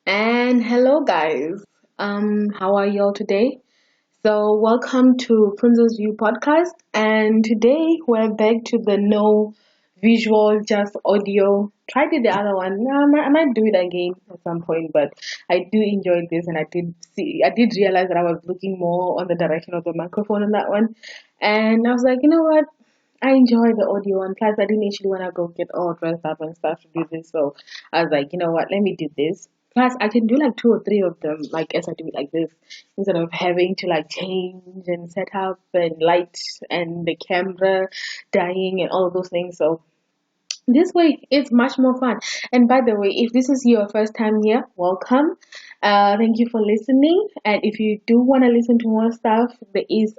And hello guys. How are y'all today? So welcome to Pfunzo's View podcast, and today we're back to the no visual, just audio. Tried it the other one. I might do it again at some point, but I do enjoy this, and I did realize that I was looking more on the direction of the microphone on that one, and I was like, you know what? I enjoy the audio one. Plus, I didn't actually want to go get all dressed up and stuff to do this. So I was like, you know what? Let me do this. Plus, I can do like two or three of them, like as I do it like this, instead of having to like change and set up and light and the camera dying and all of those things. So this way, it's much more fun. And by the way, if this is your first time here, welcome. Thank you for listening. And if you do want to listen to more stuff, there is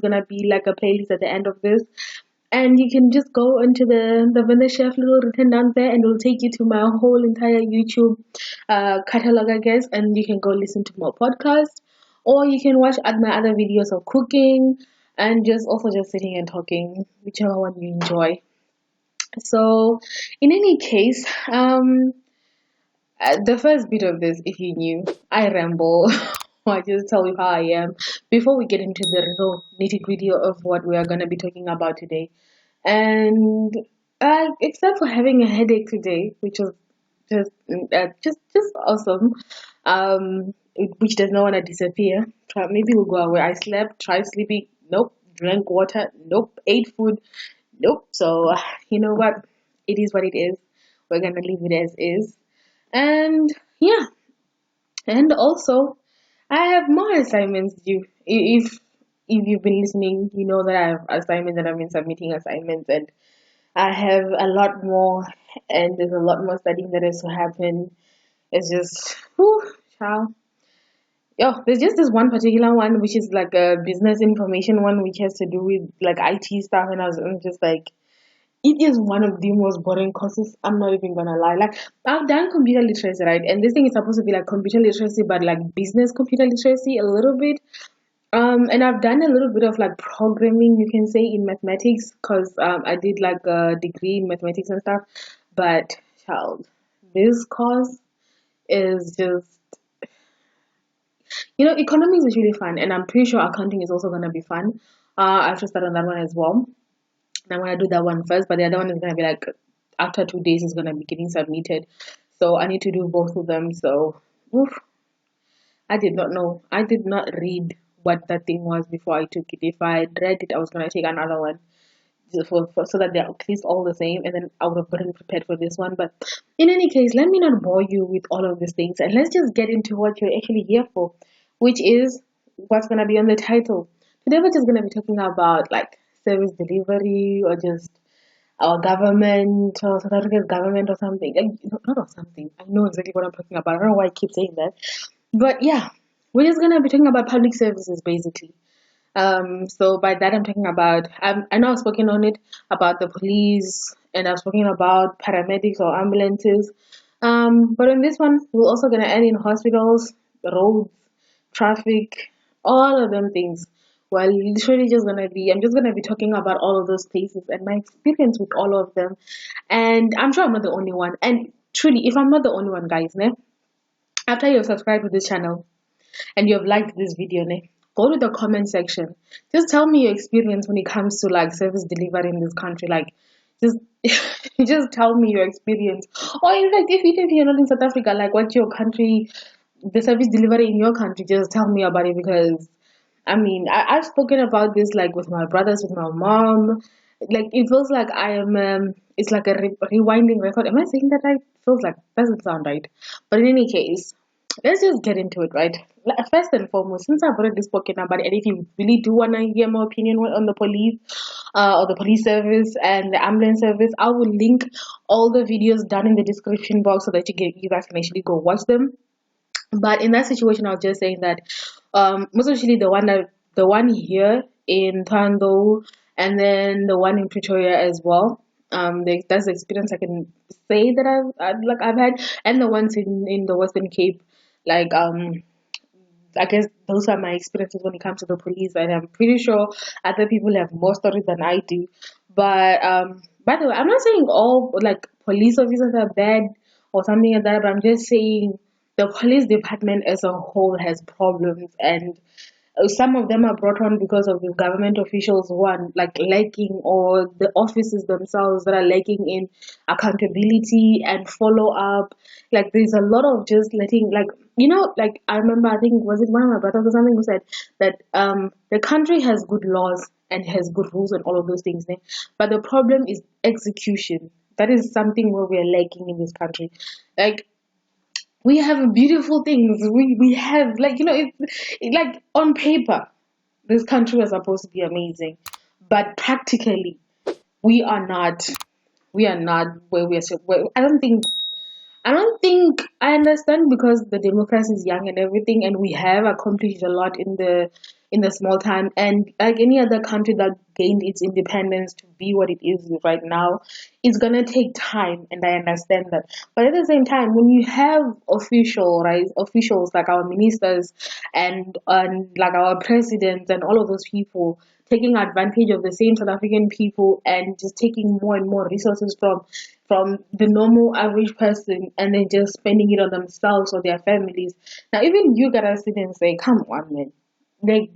gonna be like a playlist at the end of this, and you can just go into the vendor chef little written down there, and it'll take you to my whole entire YouTube catalog, I guess, and you can go listen to more podcasts, or you can watch my other videos of cooking and just also just sitting and talking, whichever one you enjoy. So, in any case, the first bit of this, if you knew, I ramble. I just tell you how I am before we get into the real nitty gritty of what we are going to be talking about today. And except for having a headache today, which was just awesome, which does not want to disappear. Maybe we'll go away. I slept, tried sleeping, nope. Drank water, nope. Ate food, nope. So you know what? It is what it is. We're gonna leave it as is. And yeah, and also I have more assignments due. If you've been listening, you know that I have assignments and I've been submitting assignments, and I have a lot more, and there's a lot more studying that has to happen. It's just, whew, child. Yo, there's just this one particular one which is like a business information one, which has to do with like IT stuff, and I'm just like, it is one of the most boring courses. I'm not even gonna lie. Like, I've done computer literacy, right? And this thing is supposed to be like computer literacy, but like business computer literacy a little bit. And I've done a little bit of like programming, you can say, in mathematics, because I did like a degree in mathematics and stuff. But child, this course is just, economy is really fun, and I'm pretty sure accounting is also gonna be fun. I have to start on that one as well. I'm gonna do that one first, but the other one is gonna be like after 2 days it's gonna be getting submitted. So I need to do both of them. So oof, I did not know. I did not read what that thing was before I took it. If I had read it, I was gonna take another one so that they're at least all the same, and then I would have gotten prepared for this one. But in any case, let me not bore you with all of these things, and let's just get into what you're actually here for, which is what's gonna be on the title. Today we're just gonna be talking about like service delivery, or just our government, or South Africa's government, or something. Like, not or something. I know exactly what I'm talking about. I don't know why I keep saying that. But yeah, we're just gonna be talking about public services basically. So by that I'm talking about, I know I've spoken on it about the police, and I've spoken about paramedics or ambulances. But on this one, we're also gonna add in hospitals, roads, traffic, all of them things. Well, literally I'm just gonna be talking about all of those places and my experience with all of them. And I'm sure I'm not the only one. And truly, if I'm not the only one, guys, ne, after you've subscribed to this channel and you've liked this video, ne, go to the comment section. Just tell me your experience when it comes to like service delivery in this country. Like, just just tell me your experience. Or in fact, if even if you're not in South Africa, like what's your country, the service delivery in your country, just tell me about it. Because I mean, I've spoken about this like with my brothers, with my mom. Like, it feels like I am. It's like a rewinding record. Am I saying that right? Feels like, doesn't sound right. But in any case, let's just get into it, right? First and foremost, since I've already spoken about it, and if you really do want to hear my opinion on the police, or the police service and the ambulance service, I will link all the videos down in the description box so that you guys can actually go watch them. But in that situation, I was just saying that most especially the one here in Pfunzo, and then the one in Pretoria as well. That's the experience I can say that I've had, and the ones in the Western Cape, like I guess those are my experiences when it comes to the police, and I'm pretty sure other people have more stories than I do. But by the way, I'm not saying all like police officers are bad or something like that, but I'm just saying the police department as a whole has problems, and some of them are brought on because of the government officials who are like lacking, or the offices themselves that are lacking in accountability and follow up. Like there's a lot of just letting, like, like I remember, I think was it one of my brothers or something who said that the country has good laws and has good rules and all of those things, but the problem is execution. That is something where we are lacking in this country. Like we have beautiful things. We have, like, like on paper, this country was supposed to be amazing, but practically, we are not. We are not where we are. I don't think I understand, because the democracy is young and everything, and we have accomplished a lot in the small time. And like any other country that gained its independence to be what it is right now, it's gonna take time, and I understand that. But at the same time, when you have officials like our ministers and like our presidents and all of those people taking advantage of the same South African people and just taking more and more resources from the normal average person, and then just spending it on themselves or their families. Now, even you gotta sit and say, come on, man. Like,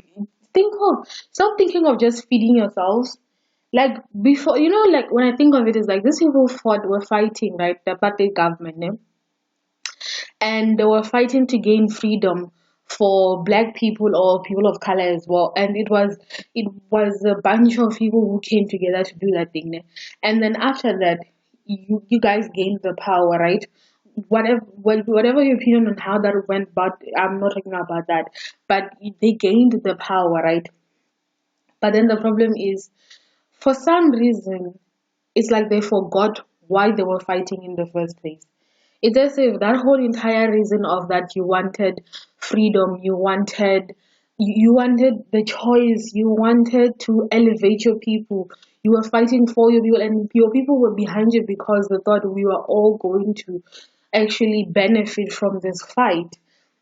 stop thinking of just feeding yourselves. Like, before, like, when I think of it, is like these people were fighting, right? The apartheid government, and they were fighting to gain freedom for black people or people of color as well. And it was a bunch of people who came together to do that thing, and then after that, you guys gained the power, right? Whatever your opinion on how that went, but I'm not talking about that. But they gained the power, right? But then the problem is, for some reason, it's like they forgot why they were fighting in the first place. It's as if that whole entire reason of that, you wanted freedom, you wanted the choice, you wanted to elevate your people, you were fighting for your people, and your people were behind you because they thought we were all going to actually benefit from this fight.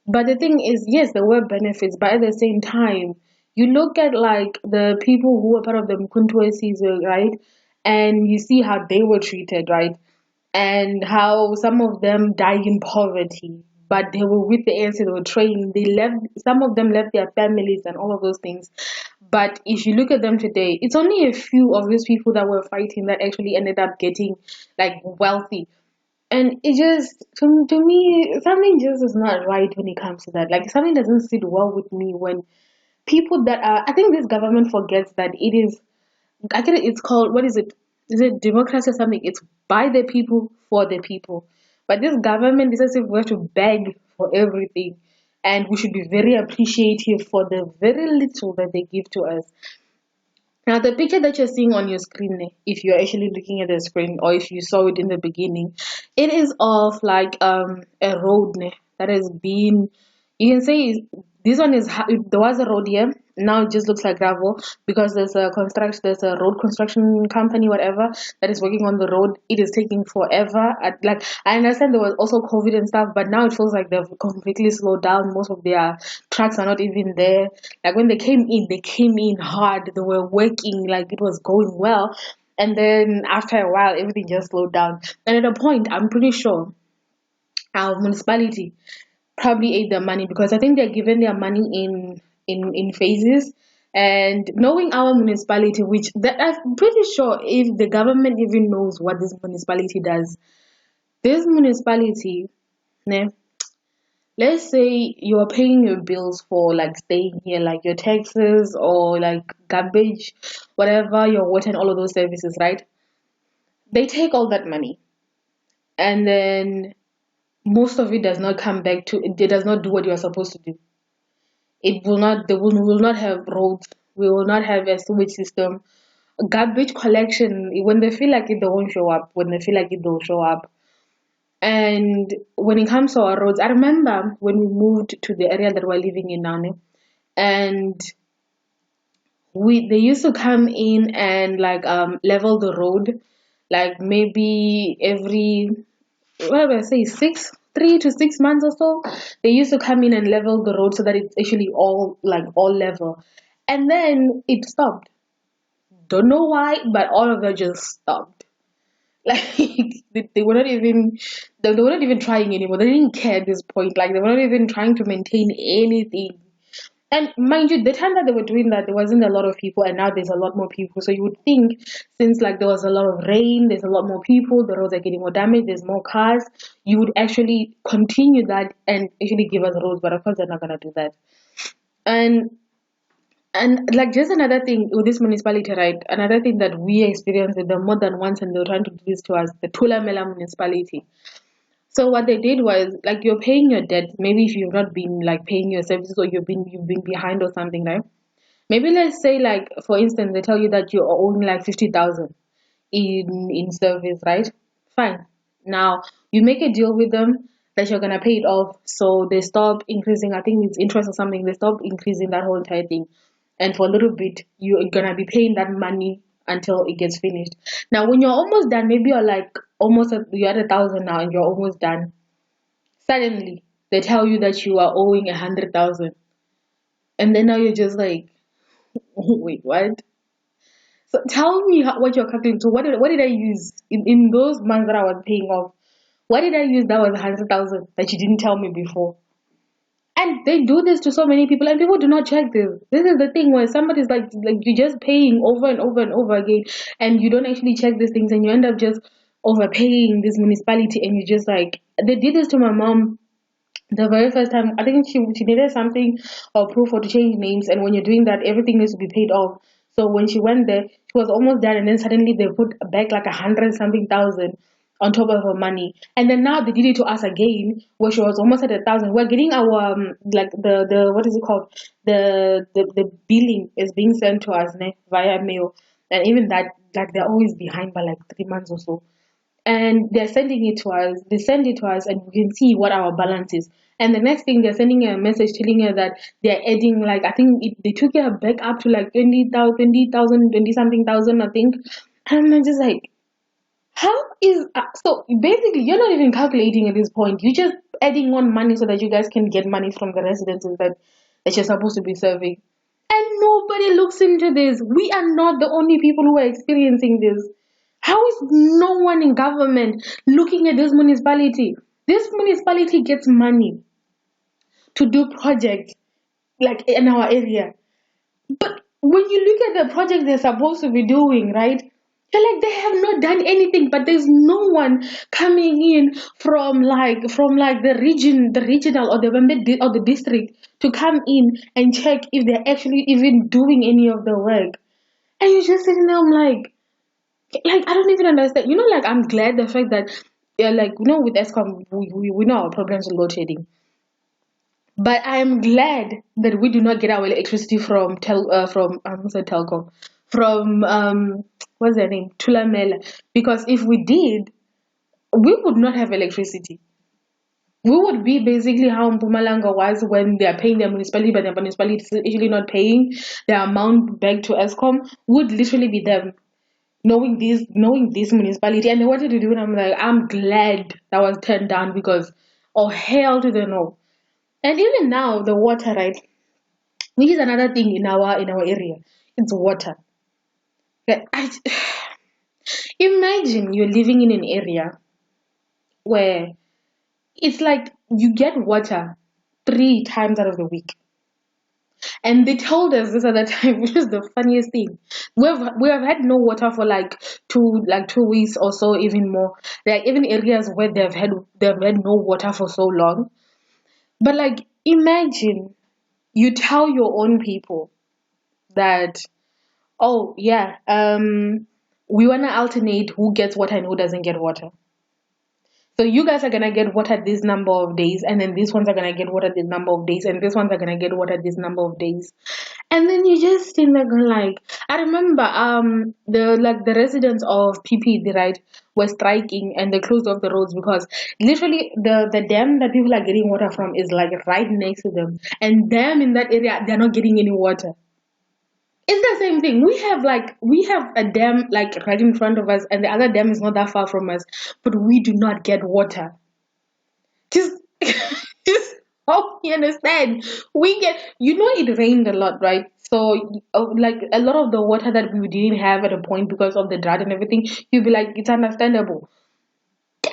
But the thing is, yes, there were benefits, but at the same time, you look at like the people who were part of the Mkhonto season, right? And you see how they were treated, right? And how some of them died in poverty, but they were with the ANC, they were training. They left, some of them left their families and all of those things. But if you look at them today, it's only a few of these people that were fighting that actually ended up getting like wealthy. And it just, to me, something just is not right when it comes to that. Like, something doesn't sit well with me when people that are, I think this government forgets that it is, I think it's called, what is it? Is it democracy or something? It's by the people, for the people. But this government is as if we have to beg for everything. And we should be very appreciative for the very little that they give to us. Now, the picture that you're seeing on your screen, if you're actually looking at the screen, or if you saw it in the beginning, it is of like a road that has been. You can say this one is, there was a road here. Now it just looks like gravel because there's a road construction company, whatever, that is working on the road. It is taking forever. Like, I understand there was also COVID and stuff, but now it feels like they've completely slowed down. Most of their trucks are not even there. Like, when they came in hard. They were working like it was going well, and then after a while, everything just slowed down. And at a point, I'm pretty sure our municipality probably ate their money, because I think they're given their money in phases. And knowing our municipality, which that I'm pretty sure, if the government even knows what this municipality does, this municipality, ne, let's say you're paying your bills for like staying here, like your taxes or like garbage, whatever, your water and all of those services, right? They take all that money, and then most of it does not come back to, it does not do what you are supposed to do. It will not, we will not have roads, we will not have a sewage system, garbage collection. When they feel like it, they won't show up. When they feel like it, they'll show up. And when it comes to our roads, I remember when we moved to the area that we're living in now, and they used to come in and like level the road, like maybe every, what do I say, 3 to 6 months or so. They used to come in and level the road so that it's actually all level. And then it stopped. don't know why, but all of that just stopped. Like they were not even they were not even trying anymore. They didn't care at this point. Like they were not even trying to maintain anything. And mind you, the time that they were doing that, there wasn't a lot of people, and now there's a lot more people. So you would think, since like there was a lot of rain, there's a lot more people, the roads are getting more damaged, there's more cars, you would actually continue that and actually give us roads. But of course, they're not gonna do that. And like just another thing with this municipality, right? Another thing that we experienced with them more than once, and they were trying to do this to us, the Tulamela municipality. So what they did was like you're paying your debt. Maybe if you've not been like paying your services or you've been behind or something, right? Maybe let's say like for instance they tell you that you're owing like 50,000 in service, right? Fine. Now you make a deal with them that you're gonna pay it off. So they stop increasing. I think it's interest or something. They stop increasing that whole entire thing, and for a little bit you're gonna be paying that money until it gets finished. Now when you're almost done, maybe you're like you're at 1,000 now and you're almost done. Suddenly they tell you that you are owing 100,000, and then now you're just like, wait, what? So tell me what you're calculating. So what did I use in those months that I was paying off? What did I use that was 100,000 that you didn't tell me before? And they do this to so many people, and people do not check this. This is the thing where somebody's like you're just paying over and over and over again, and you don't actually check these things, and you end up just overpaying this municipality, and you just like they did this to my mom the very first time. I think she needed something or proof or to change names, and when you're doing that, everything needs to be paid off. So when she went there, she was almost done, and then suddenly they put back like 100 something thousand on top of her money, and then now they did it to us again, where she was almost at 1,000. We're getting our like the what is it called, the billing is being sent to us via mail, and even that like they're always behind by like 3 months or so, and they're sending it to us. They send it to us, and we can see what our balance is. And the next thing, they're sending a message telling her that they're adding, like, I think they took her back up to like 20,000, 20 something thousand, I think. And I'm just like, how is so basically you're not even calculating at this point. You're just adding on money so that you guys can get money from the residences that you're supposed to be serving. And nobody looks into this. We are not the only people who are experiencing this. How is no one in government looking at this municipality? This municipality gets money to do projects like in our area. But when you look at the project they're supposed to be doing, right? You're like they have not done anything, but there's no one coming in from the region, the regional or or the district to come in and check if they're actually even doing any of the work. And you're just sitting there, I'm like I don't even understand. Like I'm glad the fact that like with ESCOM we know our problems with load shedding. But I'm glad that we do not get our electricity from I almost said Telkom, from what's their name, Tulamela, because if we did, we would not have electricity. We would be basically how Mpumalanga was when they are paying their municipality, but their municipality is actually not paying their amount back to ESCOM. Would literally be them knowing this municipality, and they wanted to do it. I'm like, I'm glad that was turned down because, oh hell to the no. And even now, the water, right? Which is another thing in our area. It's water. Like, imagine you're living in an area where it's like you get water 3 times out of the week. And they told us this other time, which is the funniest thing. We have had no water for like 2 weeks or so, even more. Like even areas where they've had no water for so long. But like imagine you tell your own people that, oh yeah, we wanna alternate who gets water and who doesn't get water. So you guys are gonna get water this number of days, and then these ones are gonna get water this number of days, and these ones are gonna get water this number of days. And then you just think like I remember the residents of PPD, right, were striking and they closed off the roads because literally the dam that people are getting water from is like right next to them, and them in that area they're not getting any water. It's the same thing. We have a dam like right in front of us, and the other dam is not that far from us, but we do not get water. Just You understand? We get, it rained a lot, right? So, like a lot of the water that we didn't have at a point because of the drought and everything, you'd be like, it's understandable.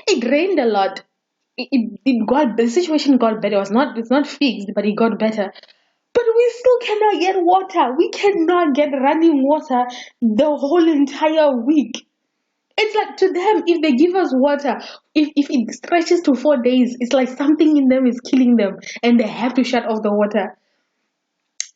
It rained a lot. It got the situation got better. It's not fixed, but it got better. But we still cannot get water. We cannot get running water the whole entire week. It's like to them, if they give us water, if it stretches to 4 days, it's like something in them is killing them and they have to shut off the water.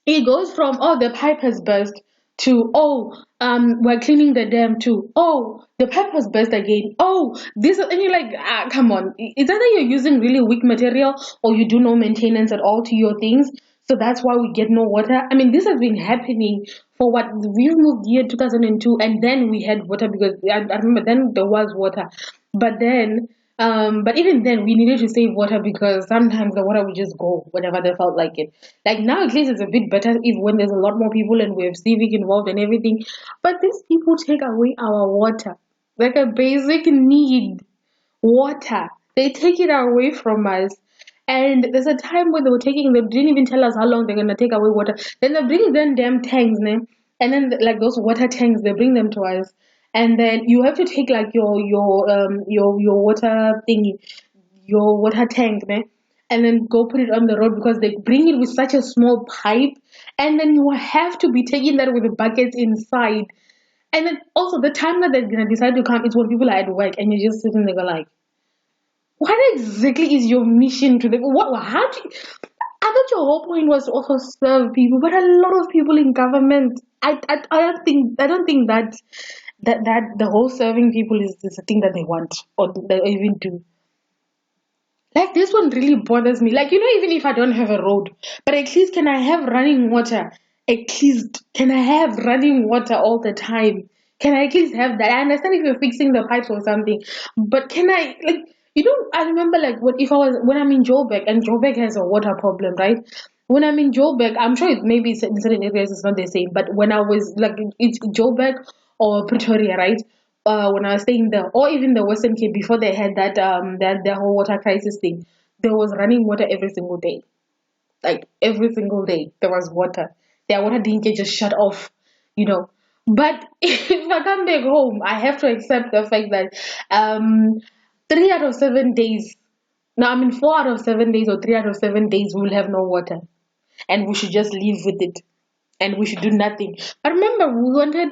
It goes from, oh, the pipe has burst, to, oh, we're cleaning the dam, to, oh, the pipe has burst again, oh, this, and you're like, come on. It's either you're using really weak material or you do no maintenance at all to your things. So that's why we get no water. I mean, this has been happening for what we've moved here 2002, and then we had water because I remember then there was water, but then but even then we needed to save water because sometimes the water would just go whenever they felt like it. Like now at least it's a bit better if when there's a lot more people and we have civic involved and everything. But these people take away our water, like a basic need, water. They take it away from us. And there's a time when they didn't even tell us how long they're gonna take away water. Then they bring them damn tanks, ne? And then like those water tanks, they bring them to us. And then you have to take like your water thingy, your water tank, ne? And then go put it on the road because they bring it with such a small pipe, and then you have to be taking that with the buckets inside. And then also the time that they're gonna decide to come is when people are at work and you're just sitting there like, what exactly is your mission to the what? How do you, I thought your whole point was to also serve people, but a lot of people in government, I don't think that the whole serving people is a thing that they want or they even do. Like this one really bothers me. Like even if I don't have a road, but at least can I have running water? At least can I have running water all the time? Can I at least have that? I understand if you're fixing the pipes or something, but can I like I remember like when I'm in Joburg and Joburg has a water problem, right? When I'm in Joburg, I'm sure maybe in certain areas it's not the same, but when I was like it's Joburg or Pretoria, right? When I was staying there, or even the Western Cape before they had that the whole water crisis thing, there was running water every single day. Like every single day there was water. Their water didn't get just shut off, you know. But if I come back home, I have to accept the fact that 3 out of 7 days. Now I mean 4 out of 7 days or 3 out of 7 days we will have no water, and we should just live with it and we should do nothing. I remember we wanted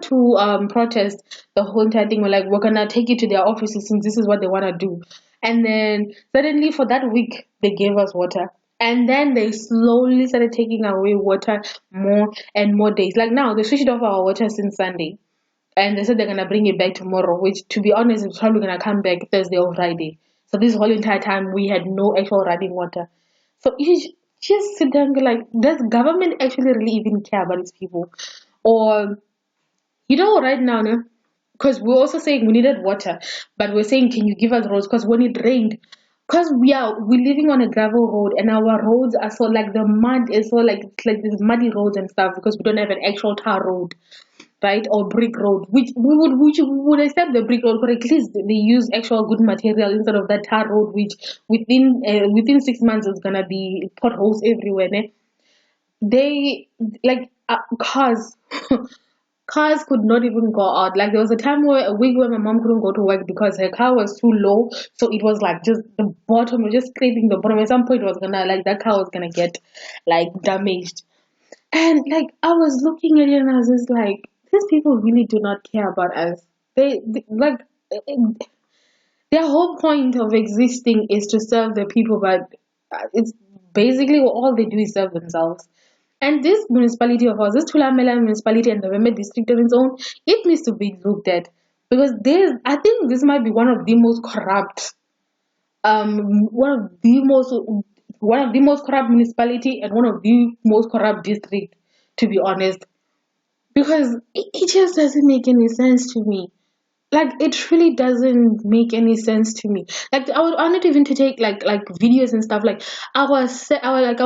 to protest the whole entire thing. We're like, we're gonna take it to their offices since this is what they wanna do. And then suddenly for that week they gave us water. And then they slowly started taking away water more and more days. Like now they switched off our water since Sunday. And they said they're gonna bring it back tomorrow, which to be honest is probably gonna come back Thursday or Friday. So this whole entire time we had no actual running water. So you just sit there and be like, does government actually really even care about its people? Or right now, because we're also saying we needed water, but we're saying, can you give us roads? Because when it rained, because we're living on a gravel road and our roads are so like the mud is so like it's like these muddy roads and stuff because we don't have an actual tar road, right, or brick road, which we would accept the brick road, but at least they use actual good material instead of that tar road, which within 6 months is gonna be potholes everywhere. Ne? They like cars. Cars could not even go out. Like there was a week where my mom couldn't go to work because her car was too low, so it was like just the bottom was just scraping the bottom. At some point, it was gonna like that car was gonna get like damaged. And like I was looking at it and I was just like, these people really do not care about us. They like their whole point of existing is to serve the people, but it's basically all they do is serve themselves. And this municipality of ours, this Tulamela municipality and the Vembe district on its own, it needs to be looked at because I think this might be one of the most corrupt, one of the most corrupt municipality and one of the most corrupt district, to be honest, because it just doesn't make any sense to me. Like it really doesn't make any sense to me. Like I wanted even to take like videos and stuff like our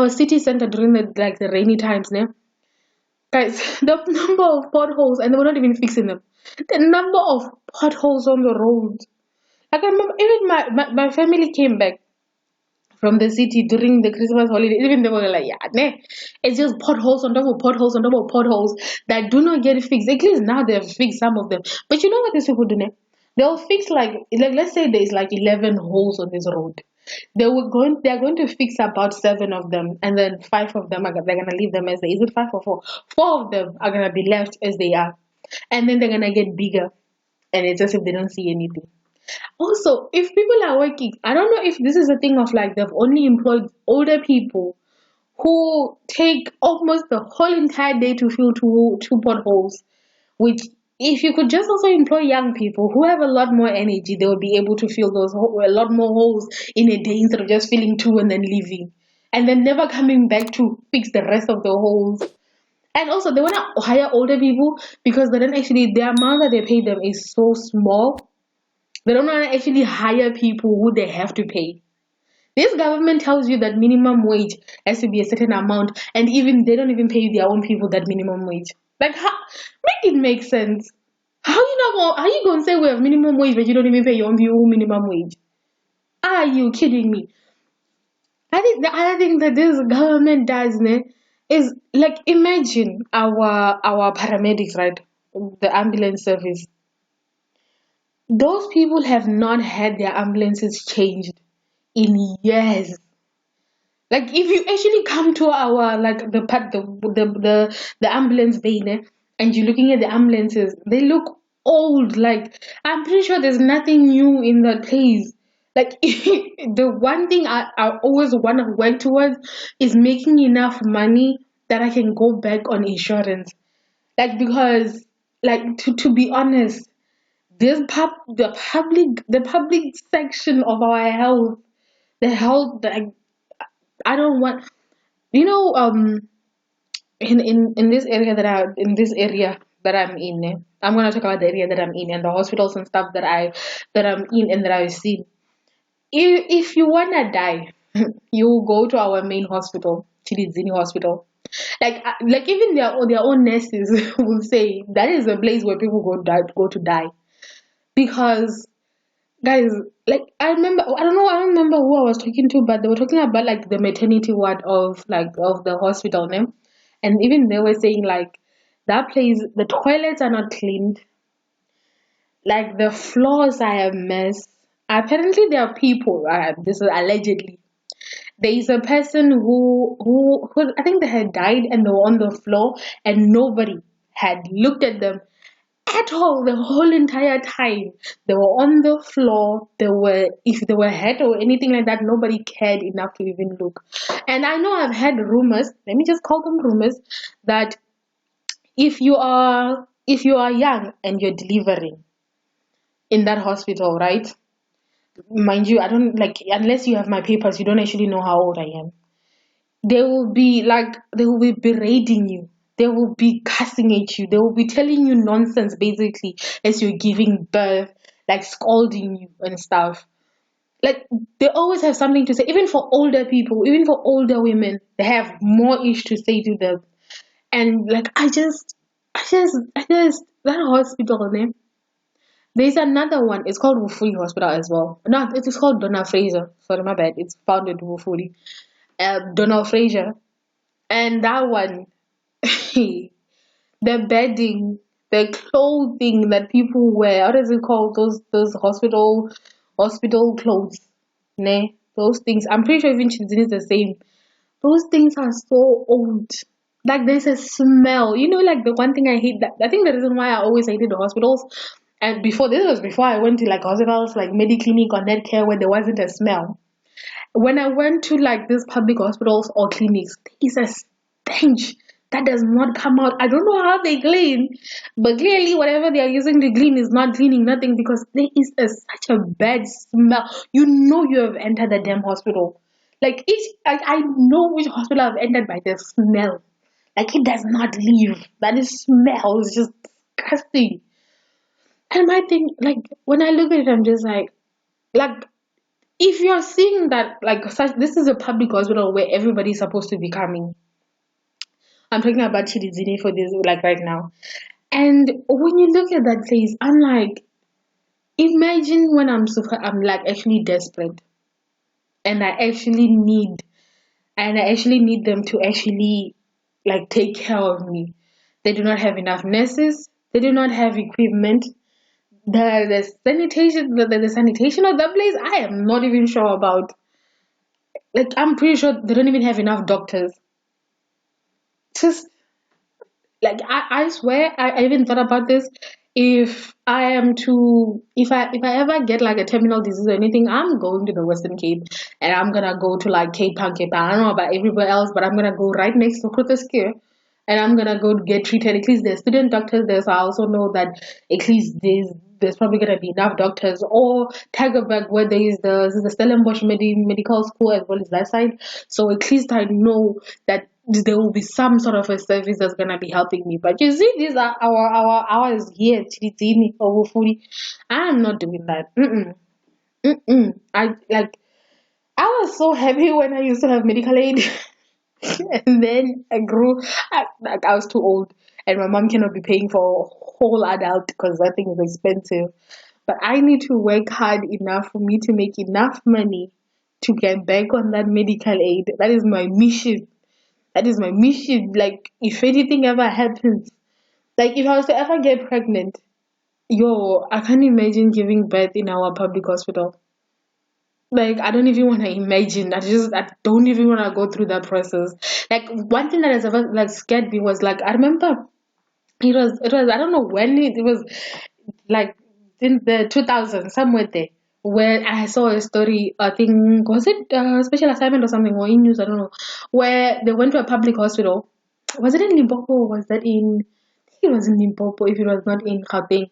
city center during the rainy times, ne? Guys, the number of potholes and they were not even fixing them. The number of potholes on the road. Like I remember even my family came back from the city during the Christmas holiday. Even they were like, yeah, nah, it's just potholes on top of potholes on top of potholes that do not get fixed. At least now they've fixed some of them. But you know what these people do now? They'll fix like let's say there's like 11 holes on this road. They're going to fix about 7 of them, and then 5 of them they're gonna leave them as they. Is it 5 or 4? 4 of them are gonna be left as they are, and then they're gonna get bigger, and it's as if they don't see anything. Also, if people are working, I don't know if this is a thing of like they've only employed older people who take almost the whole entire day to fill two potholes, which if you could just also employ young people who have a lot more energy, they would be able to fill a lot more holes in a day instead of just filling 2 and then leaving, and then never coming back to fix the rest of the holes. And also, they want to hire older people because then actually the amount that they pay them is so small. They don't want to actually hire people who they have to pay. This government tells you that minimum wage has to be a certain amount, and even they don't even pay their own people that minimum wage. Like, how, make it make sense. How you gonna say we have minimum wage but you don't even pay your own people minimum wage? Are you kidding me? I think the other thing that this government does is like imagine our paramedics, right? The ambulance service. Those people have not had their ambulances changed in years. Like if you actually come to our like the ambulance bay and you're looking at the ambulances, they look old. Like I'm pretty sure there's nothing new in that place. Like the one thing I always want to work towards is making enough money that I can go back on insurance. Like because like to be honest, the public section of our health, the health like I don't want in this area that I'm in I'm gonna talk about the area that I'm in and the hospitals and stuff that I'm in and that I've seen. If you wanna die, you go to our main hospital, Chilizini Hospital. Like even their own nurses will say that is a place where people go to die because guys, like I don't remember who I was talking to, but they were talking about like the maternity ward of the hospital name, and even they were saying like that place the toilets are not cleaned, like the floors are a mess. Apparently there are people, this is allegedly, there is a person who I think they had died and they were on the floor and nobody had looked at them at all the whole entire time. They were on the floor. They were, if they were hurt or anything like that, nobody cared enough to even look. And I know I've had rumors, let me just call them rumors, that if you are young and you're delivering in that hospital, right? Mind you, I don't like unless you have my papers, you don't actually know how old I am. They will be berating you. They will be cussing at you. They will be telling you nonsense basically as you're giving birth, like scolding you and stuff. Like they always have something to say. Even for older people, even for older women, they have more ish to say to them. And like I just that hospital name. There's another one. It's called Wufuli Hospital as well. No, it is called Donna Fraser. Sorry, my bad. It's founded in Wufuli. Donald Fraser, and that one, the bedding, the clothing that people wear. What is it called? Those hospital clothes, ne? Those things. I'm pretty sure even Chinese is the same. Those things are so old. Like there's a smell. Like the one thing I hate that I think the reason why I always hated the hospitals. And before I went to like hospitals like Mediclinic or Netcare where there wasn't a smell. When I went to like these public hospitals or clinics, there is a stench that does not come out. I don't know how they clean, but clearly whatever they are using to clean is not cleaning nothing because there is such a bad smell. You have entered the damn hospital. I know which hospital I've entered by the smell. Like it does not leave. That is smell is just disgusting. And my thing, like when I look at it, I'm just like if you're seeing that like such this is a public hospital where everybody's supposed to be coming. I'm talking about Chilizini for this like right now. And when you look at that place, I'm like, imagine when I'm like actually desperate. and I actually need them to actually like take care of me. They do not have enough nurses. They do not have equipment. The sanitation the sanitation of the place, I am not even sure about. Like I'm pretty sure they don't even have enough doctors. Just like I swear I even thought about this. If I ever get like a terminal disease or anything, I'm going to the Western Cape and I'm gonna go to like Cape Town. I don't know about everywhere else, but I'm gonna go right next to Groote and I'm gonna go get treated. At least there's student doctors there, so I also know that at least there's probably gonna be enough doctors. Or Tigerberg, where there is the Stellenbosch medical school as well as that side. So at least I know that there will be some sort of a service that's gonna be helping me. But you see, these are our hours here, Chitini or Wufuri. I'm not doing that. I like. I was so happy when I used to have medical aid. And then like I was too old, and my mom cannot be paying for a whole adult because that thing is expensive. But I need to work hard enough for me to make enough money to get back on that medical aid. That is my mission. That is my mission. Like, if anything ever happens, like if I was to ever get pregnant, I can't imagine giving birth in our public hospital. Like, I don't even want to imagine. I don't even want to go through that process. Like, one thing that has ever like scared me was like, I remember I don't know when it was, like in the 2000s, somewhere there, where I saw a story. I think, was it special assignment or something, or in news, I don't know, where they went to a public hospital. Was it in Limpopo? Or was that in? I think it was in Limpopo. If it was not in Gauteng,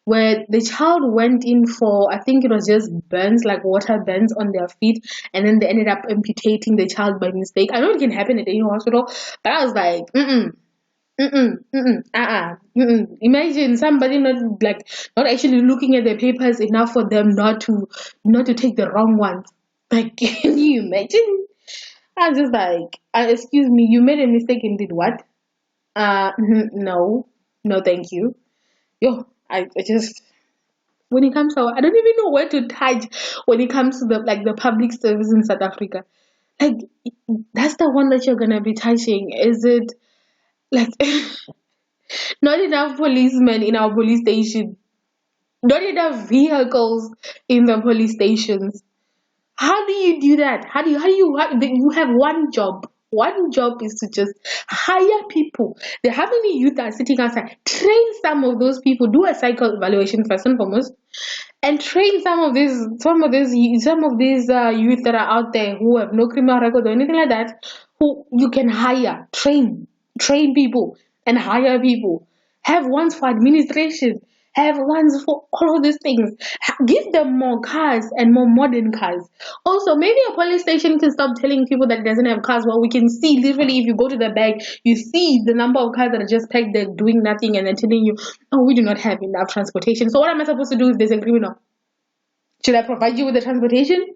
where the child went in for, I think it was just burns, like water burns on their feet, and then they ended up amputating the child by mistake. I know it can happen at any hospital, but I was like, imagine somebody not actually looking at the papers enough for them not to take the wrong ones. Like, can you imagine? I was just like, excuse me, you made a mistake and did what? No, no, thank you. Yo, I just, when it comes to, I don't even know where to touch when it comes to the public service in South Africa. Like, that's the one that you're gonna be touching. Is it like not enough policemen in our police station, not enough vehicles in the police stations? How do you do that? You have one job. One job is to just hire people. How many youth are sitting outside? Train some of those people. Do a cycle evaluation first and foremost, and train some of these youth that are out there who have no criminal record or anything like that. Who you can hire, train people, and hire people. Have ones for administration. Have ones for all of these things. Give them more cars and more modern cars. Also, maybe a police station can stop telling people that it doesn't have cars. Well, we can see literally if you go to the back, you see the number of cars that are just packed there doing nothing, and then telling you, oh, we do not have enough transportation. So what am I supposed to do if there's a criminal? Should I provide you with the transportation?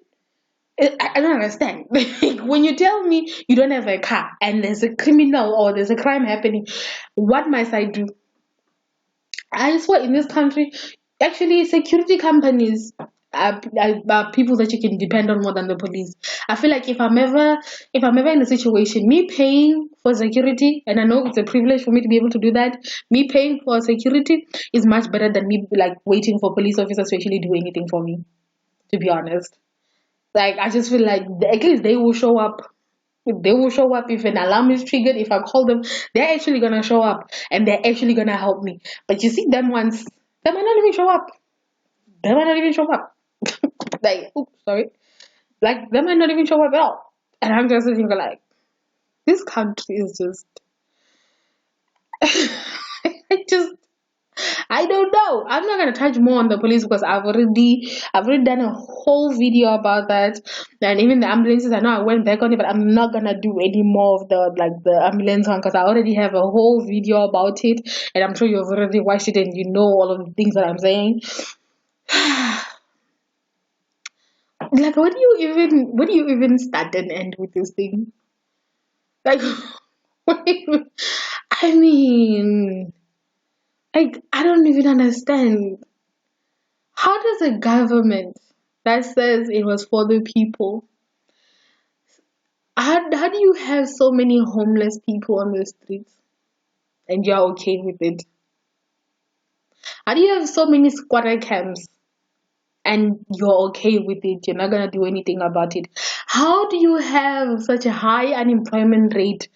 I don't understand. Like, when you tell me you don't have a car and there's a criminal or there's a crime happening, what must I do? I swear in this country, actually, security companies are people that you can depend on more than the police. I feel like if I'm ever in a situation, me paying for security, and I know it's a privilege for me to be able to do that, me paying for security is much better than me like waiting for police officers to actually do anything for me. To be honest, like I just feel like at least they will show up. They will show up if an alarm is triggered. If I call them, they're actually gonna show up and they're actually gonna help me. But you see, them ones, they might not even show up. They might not even show up. Like, oops, sorry. Like, they might not even show up at all. And I'm just thinking, like, this country is just. I just I don't know. I'm not gonna touch more on the police because I've already done a whole video about that, and even the ambulances. I know I went back on it, but I'm not gonna do any more of the ambulance one because I already have a whole video about it, and I'm sure you've already watched it and you know all of the things that I'm saying. Like, where do you even start and end with this thing? Like, I mean, like, I don't even understand. How does a government that says it was for the people How do you have so many homeless people on the streets and you're okay with it? How do you have so many squatter camps and you're okay with it? You're not gonna do anything about it. How do you have such a high unemployment rate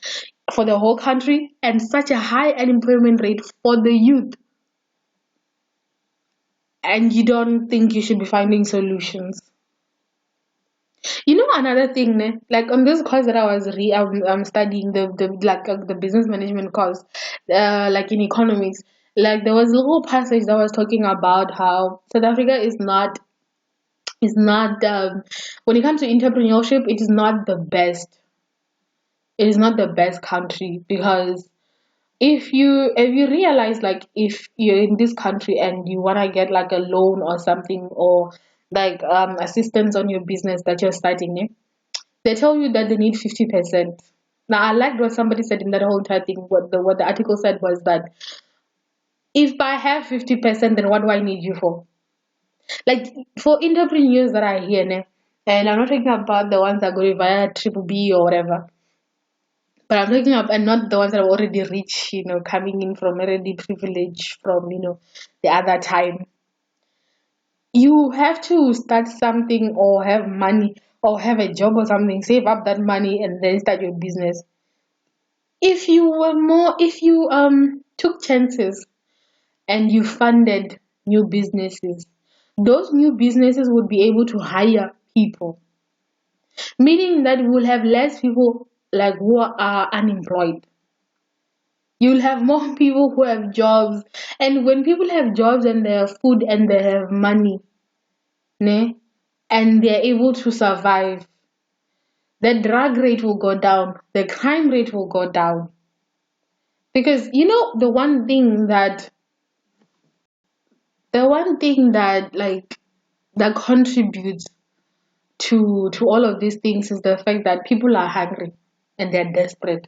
for the whole country and such a high unemployment rate for the youth, and you don't think you should be finding solutions? You know, another thing, ne? Like on this course that I'm studying, the business management course, like in economics, like there was a little passage that was talking about how South Africa is not when it comes to entrepreneurship, it is not the best. It is not the best country because if you realize, like, if you're in this country and you want to get like a loan or something, or like assistance on your business that you're starting, they tell you that they need 50%. Now, I liked what somebody said in that whole entire thing. What the article said was that if I have 50%, then what do I need you for? Like, for entrepreneurs that are here, ne, and I'm not talking about the ones that go via triple B or whatever, but I'm talking about, and not the ones that are already rich, coming in from already privilege from, the other time. You have to start something or have money or have a job or something, save up that money and then start your business. If you took chances and you funded new businesses, those new businesses would be able to hire people, meaning that we will have less people like who are unemployed. You'll have more people who have jobs, and when people have jobs and they have food and they have money, ne, and they're able to survive, the drug rate will go down, the crime rate will go down. Because the one thing that like that contributes to all of these things is the fact that people are hungry and they're desperate.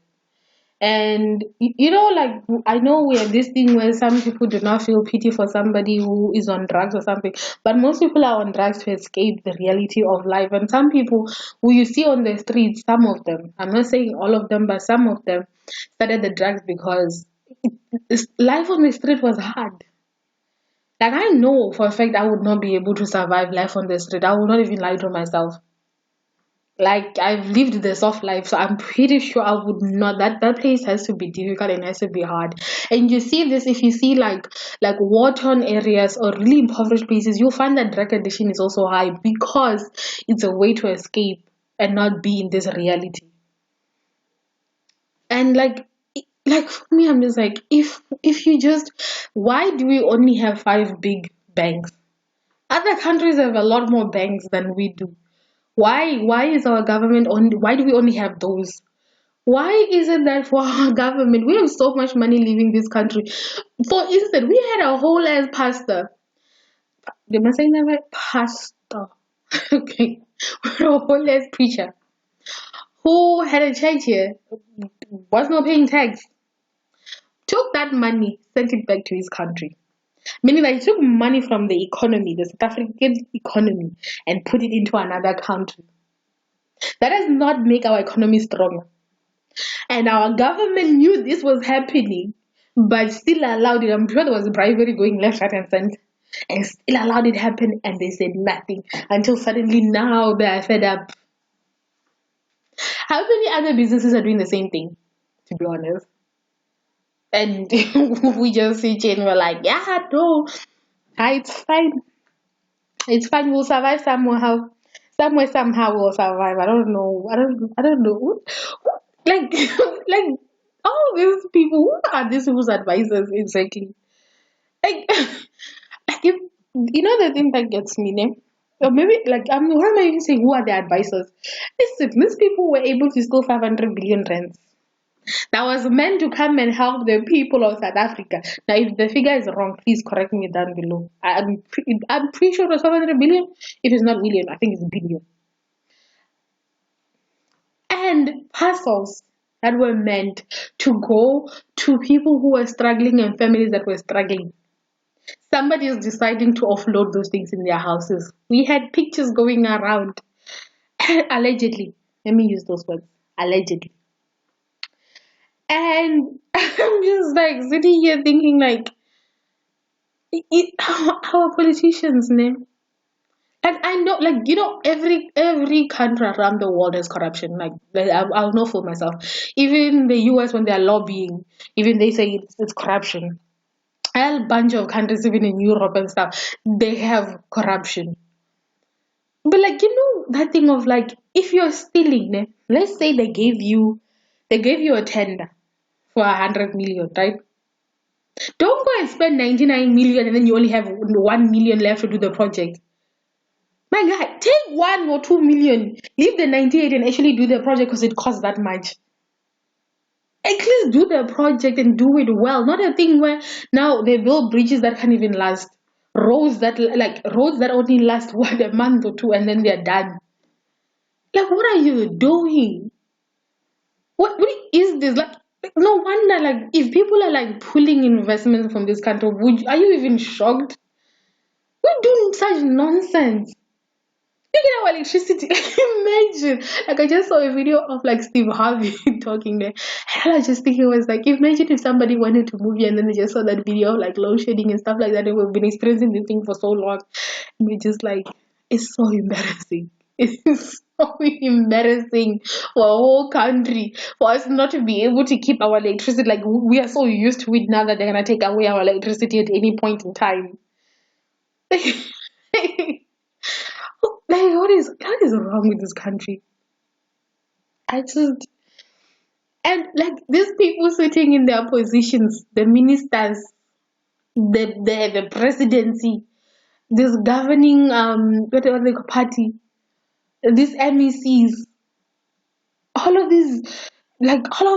And like, I know we have this thing where some people do not feel pity for somebody who is on drugs or something, but most people are on drugs to escape the reality of life. And some people who you see on the streets, some of them, I'm not saying all of them, but some of them started the drugs because life on the street was hard. Like, I know for a fact I would not be able to survive life on the street. I would not even lie to myself. Like, I've lived the soft life, so I'm pretty sure I would not. That place has to be difficult and has to be hard. And you see this if you see like war-torn areas or really impoverished places, you'll find that drug addiction is also high because it's a way to escape and not be in this reality. And like for me, I'm just like, if you just, why do we only have five big banks? Other countries have a lot more banks than we do. Why is our government only, why do we only have those? Why is it that for our government we have so much money leaving this country? For instance, we had a whole ass pastor. They must say never pastor. Okay. We had a whole ass preacher who had a church here, was not paying tax, took that money, sent it back to his country. Meaning that he took money from the economy, the South African economy, and put it into another country. That does not make our economy stronger. And our government knew this was happening, but still allowed it. I'm sure there was bribery going left, right, and center, and still allowed it to happen, and they said nothing until suddenly now they are fed up. How many other businesses are doing the same thing, to be honest? And we just sit here and we're like, yeah, no, it's fine. It's fine. We'll survive somehow. Somewhere, somehow, we'll survive. I don't know. I don't know. Like, like all these people. Who are these people's advisors exactly? Like, like if, the thing that gets me, ne? Or maybe like, why am I even saying who are the advisors? Listen, these people were able to steal 500 billion rands that was meant to come and help the people of South Africa. Now, if the figure is wrong, please correct me down below. I'm pretty sure it was 500 billion. If it's not million, I think it's billion. And parcels that were meant to go to people who were struggling and families that were struggling. Somebody is deciding to offload those things in their houses. We had pictures going around, allegedly. Let me use those words. allegedly. And I'm just like sitting here thinking like, our politicians, ne? And I know, like, every country around the world has corruption. Like, I'll know for myself. Even the US, when they're lobbying, even they say it's corruption. A bunch of countries, even in Europe and stuff, they have corruption. But like, that thing of like, if you're stealing, ne, let's say they gave you a tender for 100 million, right? Don't go and spend 99 million and then you only have 1 million left to do the project. My guy, take 1 or 2 million, leave the 98 and actually do the project because it costs that much. At least do the project and do it well. Not a thing where now they build bridges that can't even last. Roads that only last a month or two and then they're done. Like, what are you doing? What is this? Like, no wonder, like, if people are like pulling investments from this country, are you even shocked? We're doing such nonsense. Look at our electricity. Imagine. Like, I just saw a video of like Steve Harvey talking there. And I was just thinking, was like, imagine if somebody wanted to move here and then they just saw that video of like load shedding and stuff like that, and we've been experiencing this thing for so long. And we're just like, it's so embarrassing. It's so embarrassing for a whole country for us not to be able to keep our electricity. Like, we are so used to it now that they're gonna take away our electricity at any point in time. Like, what is wrong with this country? I just and like these people sitting in their positions, the ministers, the presidency, this governing whatever the party, these MECs, all of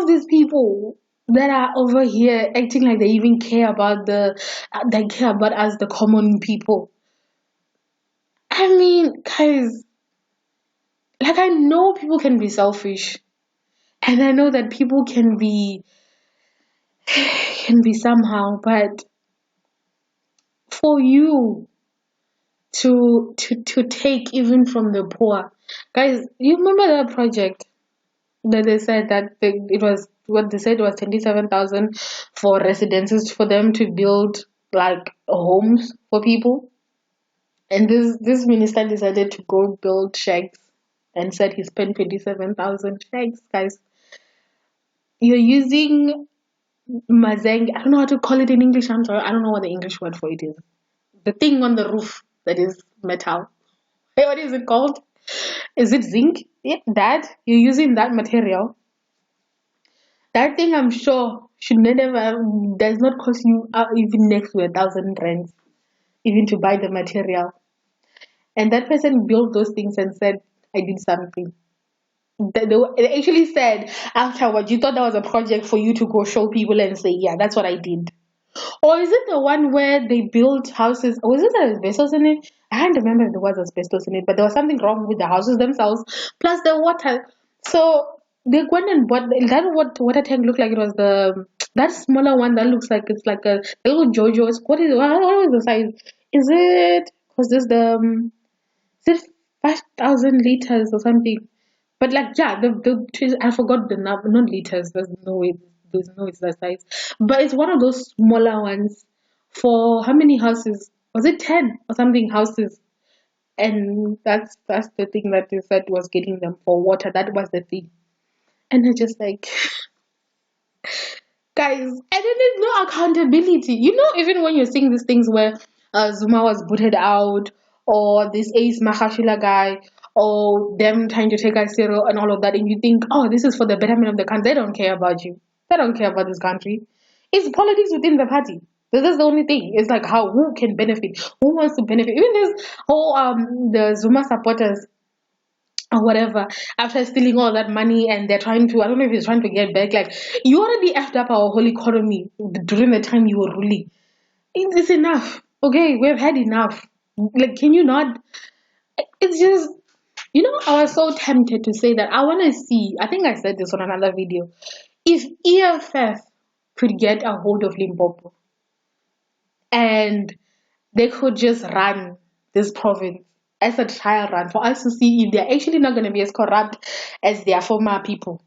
these people that are over here acting like they even care about they care about us, the common people. I mean, guys, like, I know people can be selfish, and I know that people can be somehow, but for you to take even from the poor, guys, you remember that project that they said that it was what they said was 27,000 for residences for them to build like homes for people, and this minister decided to go build shacks and said he spent 27,000 shacks, guys. You're using mazeng. I don't know how to call it in English. I'm sorry. I don't know what the English word for it is. The thing on the roof that is metal. Hey, what is it called? Is it zinc? Yeah, that you're using that material. That thing, I'm sure, should never does not cost you even next to 1,000 rands, even to buy the material. And that person built those things and said, "I did something." They actually said afterwards, "You thought that was a project for you to go show people and say, yeah, that's what I did." Or is it the one where they built houses? Or is it asbestos in it? I can't remember if there was asbestos in it, but there was something wrong with the houses themselves, plus the water. So they went and bought that. What water tank looked like? It was that smaller one that looks like it's like a little JoJo's. What is the size? Is it? Because there's is it 5,000 liters or something? But like, yeah, I forgot the number, not liters. There's no it's that size. But it's one of those smaller ones. For how many houses? Was it 10 or something houses? And that's the thing that they said was getting them for water. That was the thing. And they're just like, guys, and then there's no accountability. Even when you're seeing these things where Zuma was booted out, or this Ace Mahashila guy, or them trying to take us zero and all of that, and you think, oh, this is for the betterment of the country. They don't care about you. They don't care about this country. It's politics within the party. That's the only thing. It's like who can benefit, who wants to benefit. Even this whole the Zuma supporters or whatever, after stealing all that money, and they're trying to, I don't know if he's trying to get back, like, you already effed up our whole economy during the time you were ruling. It's enough. Okay, we've had enough. Like, can you not? It's just, I was so tempted to say that I want to see, I think I said this on another video, if EFF could get a hold of Limpopo and they could just run this province as a trial run for us to see if they're actually not going to be as corrupt as their former people.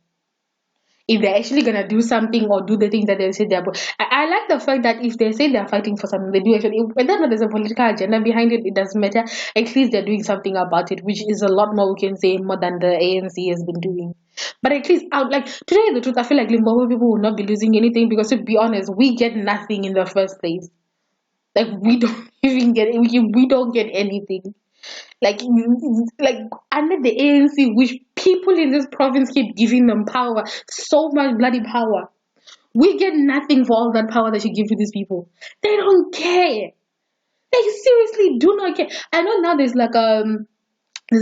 if they're actually gonna do something or do the things that they say they're. I like the fact that if they say they're fighting for something, they do actually. Whether or not there's a political agenda behind it, it doesn't matter. At least they're doing something about it, which is a lot more we can say more than the ANC has been doing. But at least out like to tell you the truth, I feel like Limpopo people will not be losing anything because to be honest, we get nothing in the first place. Like we don't even get we don't get anything. Like under the ANC, which people in this province keep giving them power, so much bloody power. We get nothing for all that power that you give to these people. They don't care. They seriously do not care. I know now there's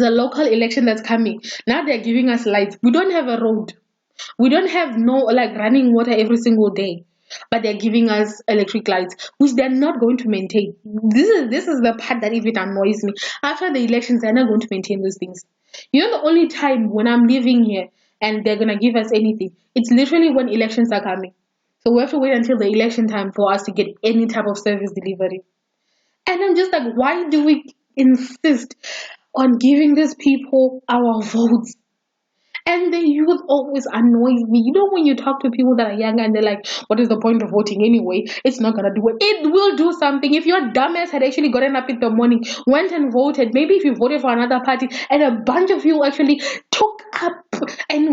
a local election that's coming. Now they're giving us lights. We don't have a road. We don't have no like running water every single day. But they're giving us electric lights, which they're not going to maintain. This is the part that even annoys me. After the elections, they're not going to maintain those things. You know, the only time when I'm living here and they're gonna give us anything, it's literally when elections are coming. So we have to wait until the election time for us to get any type of service delivery. And I'm just like, why do we insist on giving these people our votes? And the youth always annoys me. You know, when you talk to people that are younger and they're like, what is the point of voting anyway? It's not going to do it. It will do something. If your dumbass had actually gotten up in the morning, went and voted, maybe if you voted for another party and a bunch of you actually took up and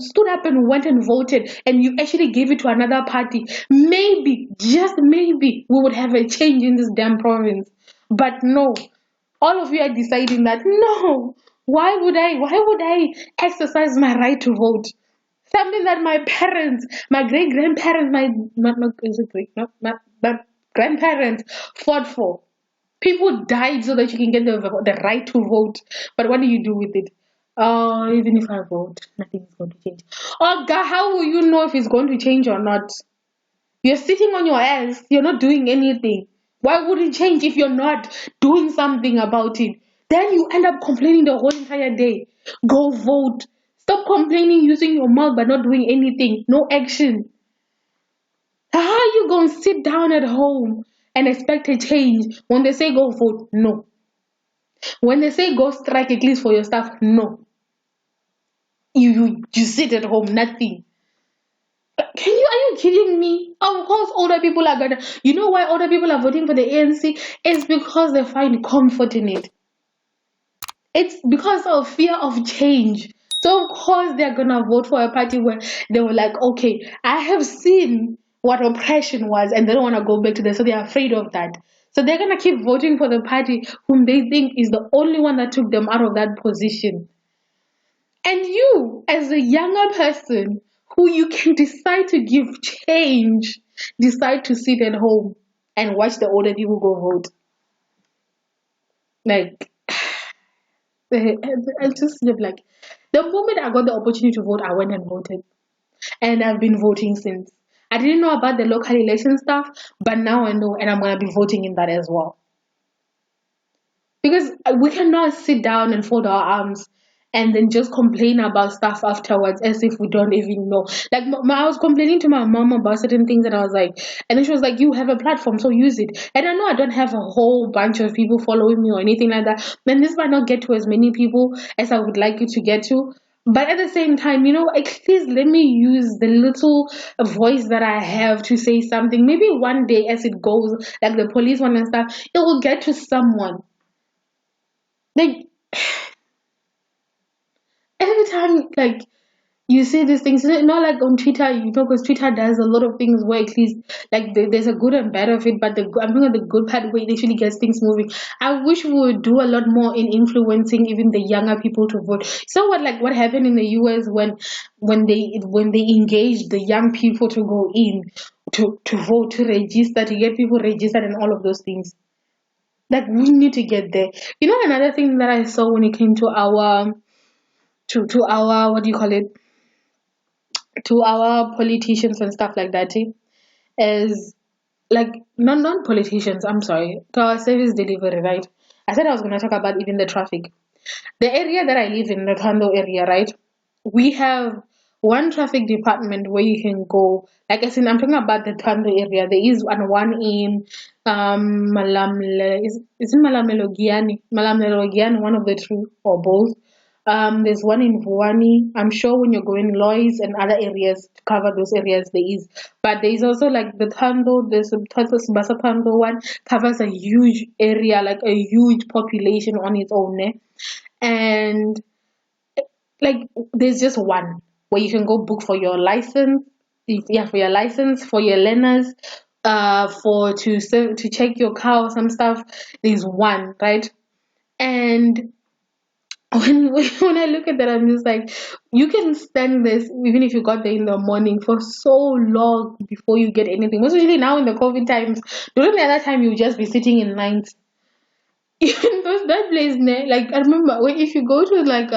stood up and went and voted and you actually gave it to another party, maybe, just maybe, we would have a change in this damn province. But no, all of you are deciding that no, why would I exercise my right to vote? Something that my parents, my great grandparents, my not is it great not my grandparents fought for. People died so that you can get the right to vote. But what do you do with it? Even if I vote, nothing is going to change. Oh God, how will you know if it's going to change or not? You're sitting on your ass. You're not doing anything. Why would it change if you're not doing something about it? Then you end up complaining the whole entire day. Go vote. Stop complaining using your mouth but not doing anything. No action. How are you going to sit down at home and expect a change when they say go vote? No. When they say go strike at least for your stuff? No. You sit at home, nothing. Are you kidding me? Of course, older people are gonna. You know why older people are voting for the ANC? It's because they find comfort in it. It's because of fear of change. So of course they're gonna vote for a party where they were like, okay, I have seen what oppression was, and they don't want to go back to that, so they're afraid of that. So they're gonna keep voting for the party whom they think is the only one that took them out of that position. And you, as a younger person who you can decide to give change, decide to sit at home and watch the older people go vote. Like, I just live like the moment I got the opportunity to vote, I went and voted. And I've been voting since. I didn't know about the local election stuff, but now I know, and I'm going to be voting in that as well. Because we cannot sit down and fold our arms and then just complain about stuff afterwards as if we don't even know. Like, I was complaining to my mom about certain things, and I was like, and then she was like, you have a platform, so use it. And I know I don't have a whole bunch of people following me or anything like that. Then this might not get to as many people as I would like it to get to. But at the same time, you know, at least let me use the little voice that I have to say something. Maybe one day as it goes, like the police one and stuff, it will get to someone. Like, every time, like, you see these things, not like on Twitter, you know, because Twitter does a lot of things where at least, like, there's a good and bad of it, but I'm talking about the good part where it actually gets things moving. I wish we would do a lot more in influencing even the younger people to vote. So what happened in the US when they engaged the young people to go in to vote, to register, to get people registered and all of those things. Like, we need to get there. You know, another thing that I saw when it came to our what do you call it, to our politicians and stuff like that, is like non-politicians, I'm sorry, to our service delivery, right? I said I was going to talk about even the traffic. The area that I live in, the Pfunzo area, right? We have one traffic department where you can go, like I'm talking about the Pfunzo area. There is one in Malamle, is it Malamle Logiani, one of the two or both. There's one in Vuani. I'm sure when you're going Lois and other areas to cover those areas there is. But there is also like the Thando, there's a Basa Thando one covers a huge area, like a huge population on its own. Eh? And like there's just one where you can go book for your license. Yeah, for your license, for your learners, for to check your car or some stuff. There's one, right? And when I look at that, I'm just like, you can spend this even if you got there in the morning for so long before you get anything. Especially now in the COVID times, during the other time you just be sitting in lines. Even those that place, like I remember if you go to like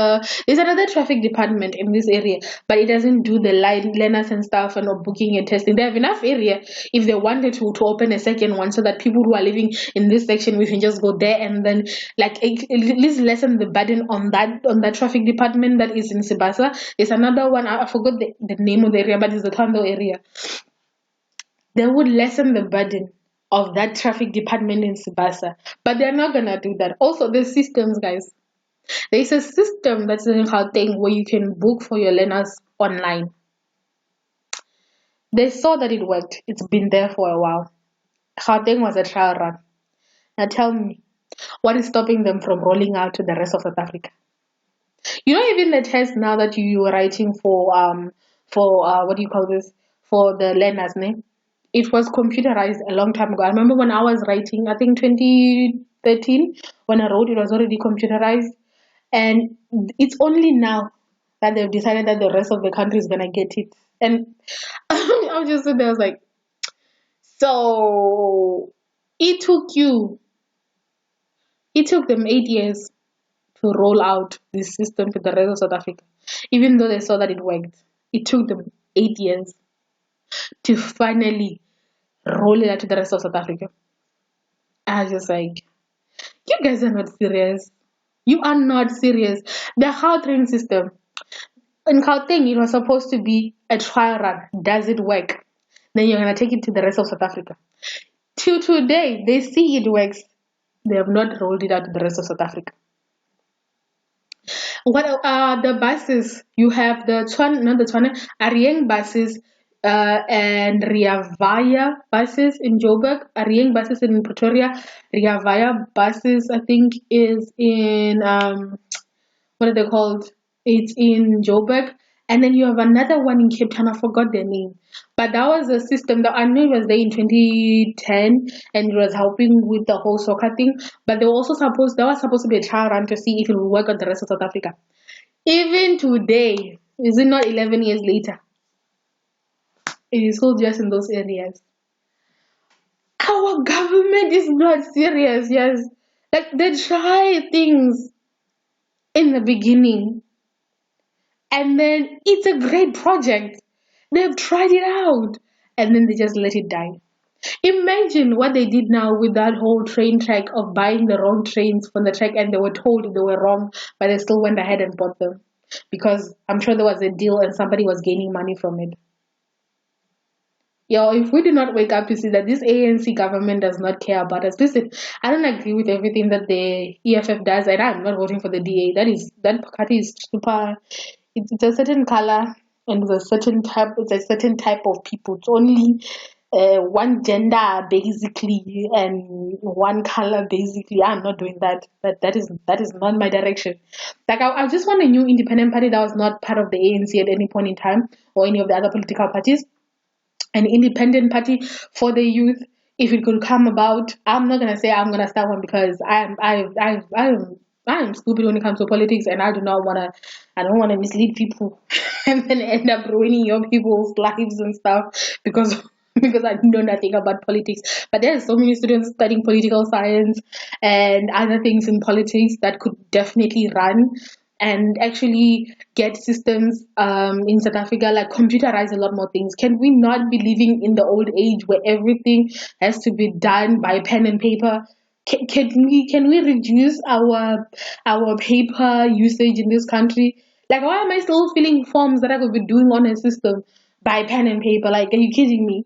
there's another traffic department in this area, but it doesn't do the line learners and stuff and or booking and testing. They have enough area if they wanted to open a second one so that people who are living in this section we can just go there and then like at least lessen the burden on that traffic department that is in Sibasa. There's another one I forgot the name of the area, but it's the Tondo area. They would lessen the burden of that traffic department in Sibasa. But they're not gonna do that. Also, there's systems, guys. There's a system that's in Gauteng where you can book for your learners online. They saw that it worked. It's been there for a while. Gauteng was a trial run. Now tell me, what is stopping them from rolling out to the rest of South Africa? You know, even the test now that you were writing for what do you call this? For the learners, ne? It was computerized a long time ago. I remember when I was writing, I think 2013, when I wrote, it was already computerized. And it's only now that they've decided that the rest of the country is gonna get it. And I was just sitting there, I was like, so it took them 8 years to roll out this system to the rest of South Africa. Even though they saw that it worked, it took them 8 years to finally roll it out to the rest of South Africa. I was just like, you guys are not serious. You are not serious. The Gauteng system, in Gauteng, it was supposed to be a trial run. Does it work? Then you're going to take it to the rest of South Africa. Till today, they see it works. They have not rolled it out to the rest of South Africa. What are the buses? You have the Arieng buses and Riavaya buses in Joburg, Arieng buses in Pretoria, Riavaya buses I think is in what are they called? It's in Joburg. And then you have another one in Cape Town, I forgot their name. But that was a system that I knew it was there in 2010 and it was helping with the whole soccer thing. But that was supposed to be a trial run to see if it will work on the rest of South Africa. Even today, is it not 11 years later? It is still just in those areas. Our government is not serious, yes. Like they try things in the beginning and then it's a great project. They've tried it out and then they just let it die. Imagine what they did now with that whole train track of buying the wrong trains from the track and they were told they were wrong, but they still went ahead and bought them because I'm sure there was a deal and somebody was gaining money from it. Yo, if we do not wake up to see that this ANC government does not care about us, listen, I don't agree with everything that the EFF does, and I'm not voting for the DA. That party is super. It's a certain color and it's a certain type. It's a certain type of people. It's only one gender basically and one color basically. I'm not doing that. That is not my direction. Like I just want a new independent party that was not part of the ANC at any point in time or any of the other political parties. An independent party for the youth, if it could come about. I'm not gonna say I'm gonna start one because I'm stupid when it comes to politics and I don't wanna mislead people and then end up ruining your people's lives and stuff because I know nothing about politics. But there's so many students studying political science and other things in politics that could definitely run and actually get systems in South Africa, like computerize a lot more things. Can we not be living in the old age where everything has to be done by pen and paper? Can we reduce our paper usage in this country? Like, why am I still filling forms that I could be doing on a system by pen and paper? Like, are you kidding me?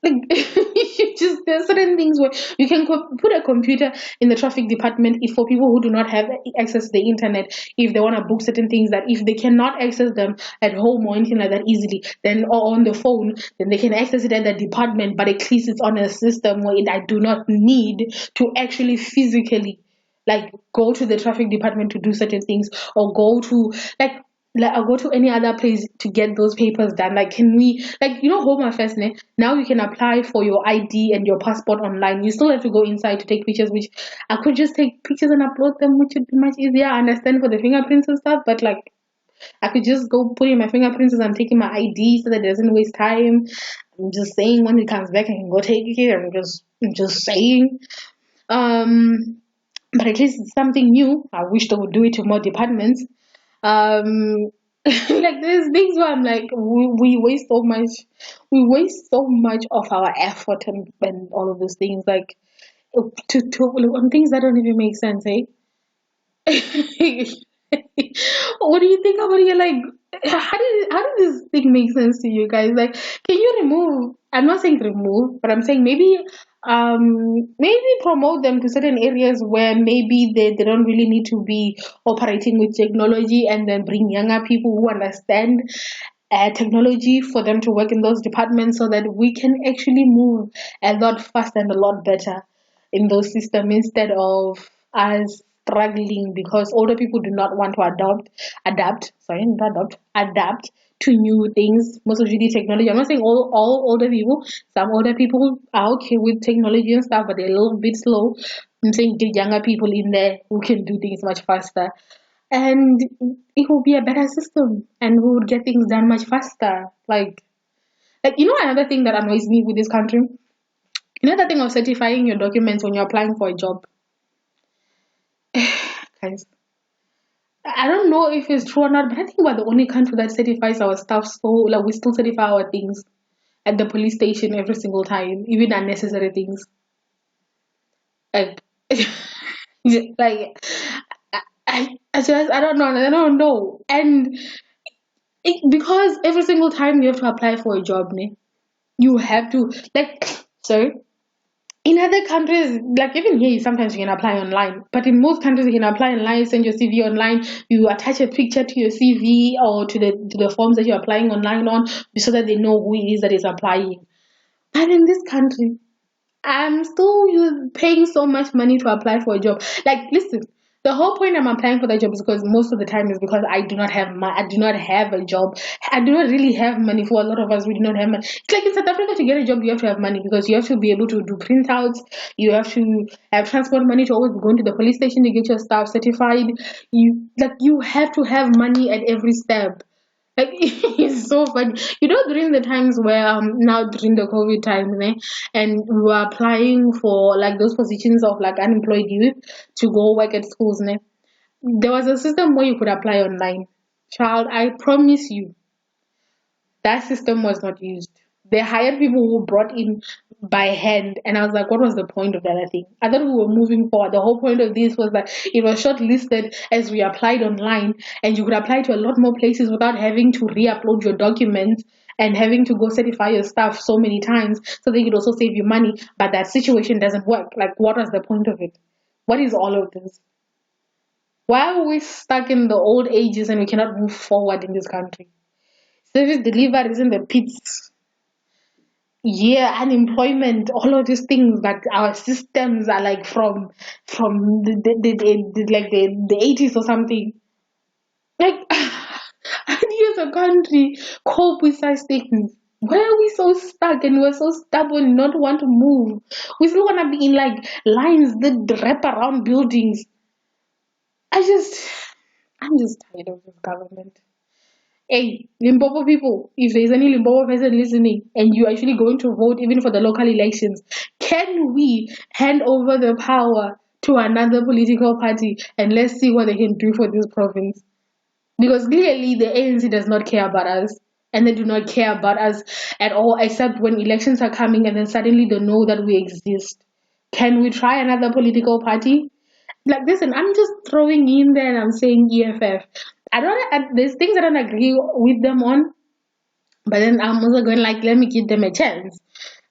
Like there's certain things where you can put a computer in the traffic department if for people who do not have access to the internet, if they want to book certain things, that if they cannot access them at home or anything like that easily, then or on the phone, then they can access it at the department, but at least it's on a system where I do not need to actually physically like go to the traffic department to do certain things, or go to like I'll go to any other place to get those papers done. Like, can we, like, Home Affairs, ne? Now you can apply for your ID and your passport online. You still have to go inside to take pictures, which I could just take pictures and upload them, which would be much easier. I understand for the fingerprints and stuff, but like, I could just go put in my fingerprints as I'm taking my ID so that it doesn't waste time. I'm just saying, when it comes back, I can go take it. I'm just saying. But at least it's something new. I wish they would do it to more departments. Like there's things where I'm like, we waste so much of our effort and all of those things, like to on things that don't even make sense, eh? What do you think about it? Like, how did this thing make sense to you guys? Like, can you remove? I'm not saying remove, but I'm saying maybe promote them to certain areas where maybe they don't really need to be operating with technology, and then bring younger people who understand technology for them to work in those departments, so that we can actually move a lot faster and a lot better in those systems, instead of us struggling because older people do not want to adapt to new things, most of the technology. I'm not saying all older people. Some older people are okay with technology and stuff, but they're a little bit slow. I'm saying get younger people in there who can do things much faster, and it will be a better system, and we would get things done much faster. Like another thing that annoys me with this country, that thing of certifying your documents when you're applying for a job. Guys, I don't know if it's true or not, but I think we're the only country that certifies our stuff. So, like, we still certify our things at the police station every single time, even unnecessary things. Like, like I don't know, and because every single time you have to apply for a job, ne, you have to sorry. In other countries, like even here, sometimes you can apply online. But in most countries, you can apply online, send your CV online. You attach a picture to your CV or to the forms that you're applying online on, so that they know who it is that is applying. But in this country, I'm still paying so much money to apply for a job. Like, listen, the whole point I'm applying for that job is because most of the time is because I do not have a job. I do not really have money. For a lot of us, we do not have money. It's like in South Africa, to get a job, you have to have money, because you have to be able to do printouts. You have to have transport money to always go into the police station to get your stuff certified. You have to have money at every step. Like, it's so funny. During the times where now during the COVID time, and we were applying for like those positions of like unemployed youth to go work at schools, there was a system where you could apply online. Child, I promise you, that system was not used. They hired people who brought in by hand, and I was like, what was the point of that? I think I thought we were moving forward. The whole point of this was that it was shortlisted as we applied online, and you could apply to a lot more places without having to re-upload your documents and having to go certify your stuff so many times, so they could also save you money. But that situation doesn't work. Like, what was the point of it? What is all of this? Why are we stuck in the old ages and we cannot move forward in this country? Service delivery is in the pits. Yeah, unemployment, all of these things, but our systems are like from the 80s or something. Like, how do you as a country cope with such things? Why are we so stuck and we're so stubborn, not want to move? We still want to be in like lines that wrap around buildings. I'm just tired of this government. Hey, Limpopo people, if there's any Limpopo person listening and you're actually going to vote even for the local elections, can we hand over the power to another political party and let's see what they can do for this province? Because clearly the ANC does not care about us, and they do not care about us at all, except when elections are coming and then suddenly they know that we exist. Can we try another political party? Like, listen, I'm just throwing in there and I'm saying EFF. There's things I don't agree with them on, but then I'm also going like, let me give them a chance.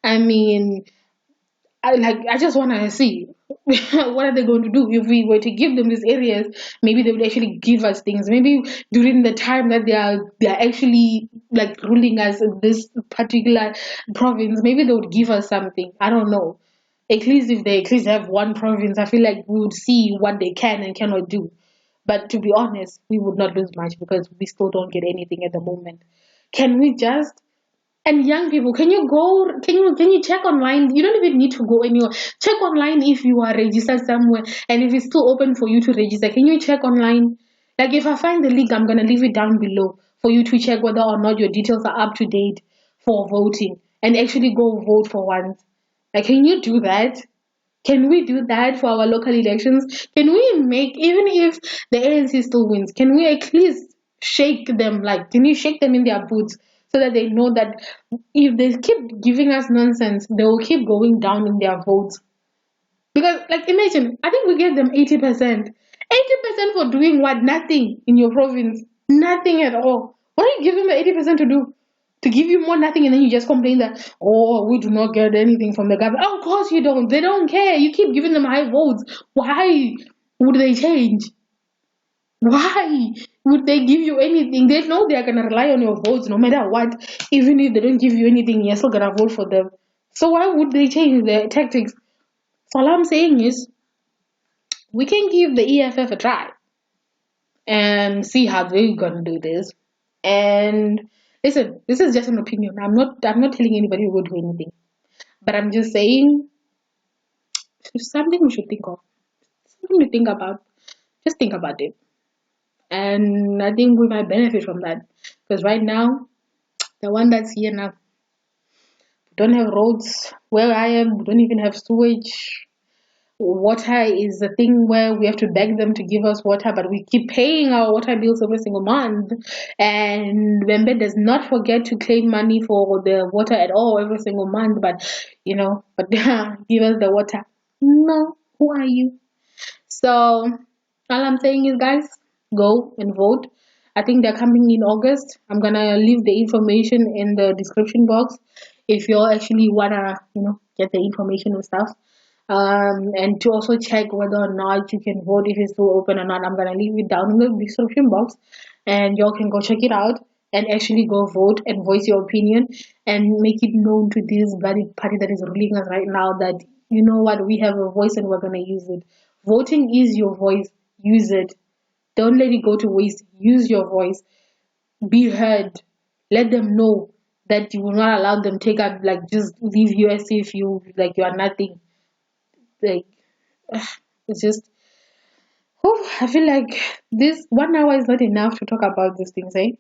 I mean, I just want to see what are they going to do if we were to give them these areas. Maybe they would actually give us things. Maybe during the time that they are actually like ruling us in this particular province, maybe they would give us something. I don't know. At least if they at least have one province, I feel like we would see what they can and cannot do. But to be honest, we would not lose much because we still don't get anything at the moment. Can we just, and young people, can you go? Can you check online? You don't even need to go anywhere. Check online if you are registered somewhere, and if it's still open for you to register. Can you check online? Like if I find the link, I'm gonna leave it down below for you to check whether or not your details are up to date for voting, and actually go vote for once. Like, can you do that? Can we do that for our local elections? Can we make, even if the ANC still wins, can we at least shake them? Like, can you shake them in their boots so that they know that if they keep giving us nonsense, they will keep going down in their votes? Because, like, imagine, I think we gave them 80%. 80% for doing what? Nothing in your province. Nothing at all. What are you giving the 80% to do? To give you more nothing, and then you just complain that, oh, we do not get anything from the government. Oh, of course you don't. They don't care. You keep giving them high votes. Why would they change? Why would they give you anything? They know they're gonna rely on your votes no matter what. Even if they don't give you anything, you're still gonna vote for them. So why would they change their tactics? So all I'm saying is we can give the EFF a try and see how they're gonna do this. And listen, this is just an opinion. I'm not telling anybody who will do anything. But I'm just saying it's something we should think of. Something to think about. Just think about it. And I think we might benefit from that. Because right now, the one that's here now, we don't have roads where I am, we don't even have sewage. Water is a thing where we have to beg them to give us water, but we keep paying our water bills every single month. And Wembe does not forget to claim money for the water at all every single month, but give us the water. No, who are you? So all I'm saying is, guys, go and vote. I think they're coming in August. I'm gonna leave the information in the description box if you all actually wanna, get the information and stuff. And to also check whether or not you can vote if it's still open or not. I'm gonna leave it down in the description box, and y'all can go check it out and actually go vote and voice your opinion and make it known to this bloody party that is ruling us right now that, you know what, we have a voice and we're gonna use it. Voting is your voice. Use it. Don't let it go to waste. Use your voice. Be heard. Let them know that you will not allow them take up, like, just leave you as if you are nothing. Like, it's just, I feel like this 1 hour is not enough to talk about these things, eh?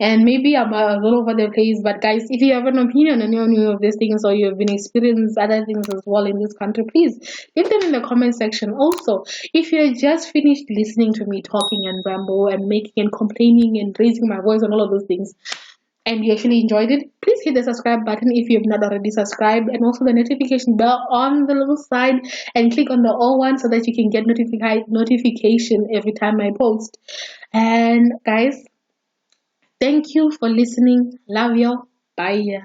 And maybe I'm all over the place, but guys, if you have an opinion on any of these things, or you have been experiencing other things as well in this country, please leave them in the comment section. Also, if you just finished listening to me talking and ramble and making and complaining and raising my voice and all of those things, and you actually enjoyed it, please hit the subscribe button if you have not already subscribed, and also the notification bell on the little side, and click on the all one so that you can get notification every time I post. And guys, thank you for listening. Love you. Bye.